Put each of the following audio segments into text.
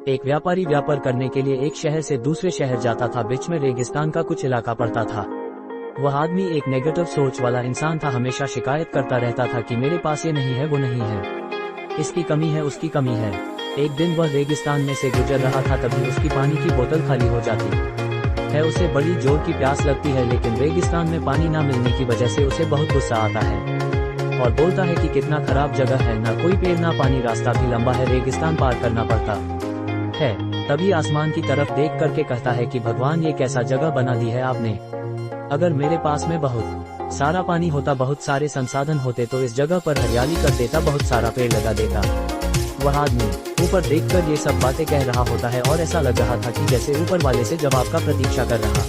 एक व्यापारी व्यापार करने के लिए एक शहर से दूसरे शहर जाता था। बीच में रेगिस्तान का कुछ इलाका पड़ता था। वह आदमी एक नेगेटिव सोच वाला इंसान था। हमेशा शिकायत करता रहता था कि मेरे पास ये नहीं है, वो नहीं है, इसकी कमी है, उसकी कमी है। एक दिन वह रेगिस्तान में से गुजर रहा था, तभी उसकी पानी की बोतल खाली हो जाती है। उसे बड़ी जोर की प्यास लगती है, लेकिन रेगिस्तान में पानी न मिलने की वजह से उसे बहुत गुस्सा आता है और बोलता है कि कितना खराब जगह है, ना कोई पेड़ ना पानी, रास्ता भी लंबा है, रेगिस्तान पार करना पड़ता है। तभी आसमान की तरफ देख करके कहता है कि भगवान, ये कैसा जगह बना दी है आपने। अगर मेरे पास में बहुत सारा पानी होता, बहुत सारे संसाधन होते, तो इस जगह पर हरियाली कर देता, बहुत सारा पेड़ लगा देता। वह आदमी ऊपर देखकर ये सब बातें कह रहा होता है और ऐसा लग रहा था कि जैसे ऊपर वाले से जवाब का प्रतीक्षा कर रहा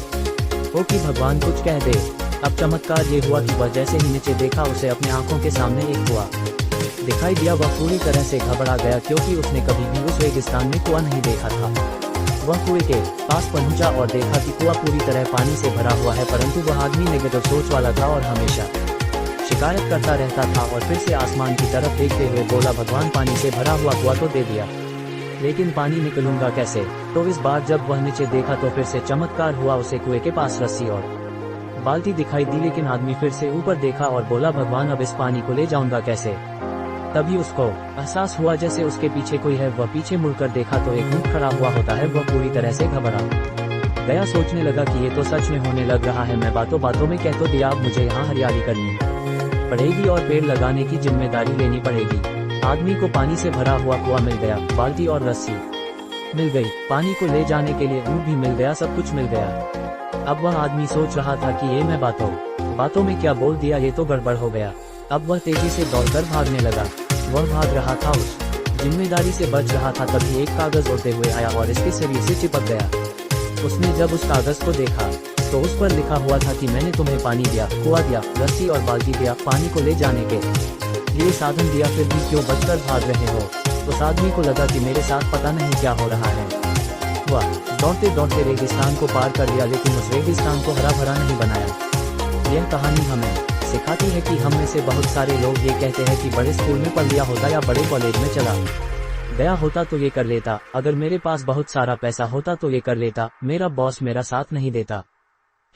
हो कि भगवान कुछ कह दे। अब चमत्कार ये हुआ कि वह जैसे ही नीचे देखा, उसे अपने आंखों के सामने एक कुआं दिखाई दिया। वह पूरी तरह से घबरा गया, क्योंकि उसने कभी भी उस रेगिस्तान में कुआं नहीं देखा था। वह कुएं के पास पहुंचा और देखा कि कुआं पूरी तरह पानी से भरा हुआ है, परंतु वह आदमी नेगेटिव सोच वाला था और हमेशा शिकायत करता रहता था। और फिर से आसमान की तरफ देखते हुए बोला, भगवान, पानी से भरा हुआ कुआं तो दे दिया, लेकिन पानी निकलूंगा कैसे। तो इस बार जब वह नीचे देखा तो फिर से चमत्कार हुआ। उसे कुएं के पास रस्सी और बाल्टी दिखाई दी, लेकिन आदमी फिर से ऊपर देखा और बोला, भगवान, अब इस पानी को ले जाऊंगा कैसे। तभी उसको एहसास हुआ जैसे उसके पीछे कोई है। वह पीछे मुड़कर देखा तो एक ऊंट खड़ा हुआ होता है। वह पूरी तरह से घबरा गया, सोचने लगा कि ये तो सच में होने लग रहा है। मैं बातों बातों में कह तो दिया, अब मुझे यहाँ हरियाली करनी पड़ेगी और पेड़ लगाने की जिम्मेदारी लेनी पड़ेगी। आदमी को पानी से भरा हुआ कुआं मिल गया, बाल्टी और रस्सी मिल गई, पानी को ले जाने के लिए ऊंट भी मिल गया, सब कुछ मिल गया। अब वह आदमी सोच रहा था कि ये मैं बातों में क्या बोल दिया, ये तो गड़बड़ हो गया। अब वह तेजी से दौड़कर भागने लगा। वह भाग रहा था, उस जिम्मेदारी से बच रहा था। तभी एक कागज उड़ते हुए आया और इसके शरीर से चिपक गया। उसने जब उस कागज को देखा तो उस पर लिखा हुआ था कि मैंने तुम्हें पानी दिया, कुआं दिया, रस्सी और बाल्टी दिया, पानी को ले जाने के लिए साधन दिया, फिर भी क्यों बचकर भाग रहे हो। उस आदमी को लगा कि मेरे साथ पता नहीं क्या हो रहा है। वह दौड़ते दौड़ते रेगिस्तान को पार कर लिया, लेकिन उस रेगिस्तान को हरा भरा नहीं बनाया। यह कहानी हमें सिखाती है कि हम में से बहुत सारे लोग ये कहते हैं कि बड़े स्कूल में पढ़ लिया होता या बड़े कॉलेज में चला गया होता तो ये कर लेता, अगर मेरे पास बहुत सारा पैसा होता तो ये कर लेता, मेरा बॉस मेरा साथ नहीं देता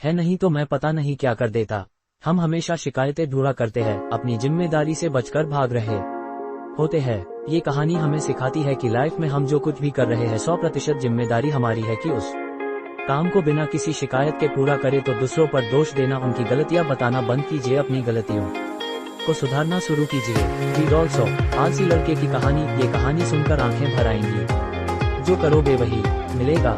है, नहीं तो मैं पता नहीं क्या कर देता। हम हमेशा शिकायतें ढूंढा करते हैं, अपनी जिम्मेदारी से बचकर भाग रहे होते हैं। ये कहानी हमें सिखाती है कि लाइफ में हम जो कुछ भी कर रहे हैं 100% जिम्मेदारी हमारी है कि उस काम को बिना किसी शिकायत के पूरा करे। तो दूसरों पर दोष देना, उनकी गलतियां बताना बंद कीजिए, अपनी गलतियों को सुधारना शुरू कीजिए। रीड ऑल्सो, आलसी लड़के की कहानी। ये कहानी सुनकर आंखें भर आएंगी। जो करोगे वही मिलेगा।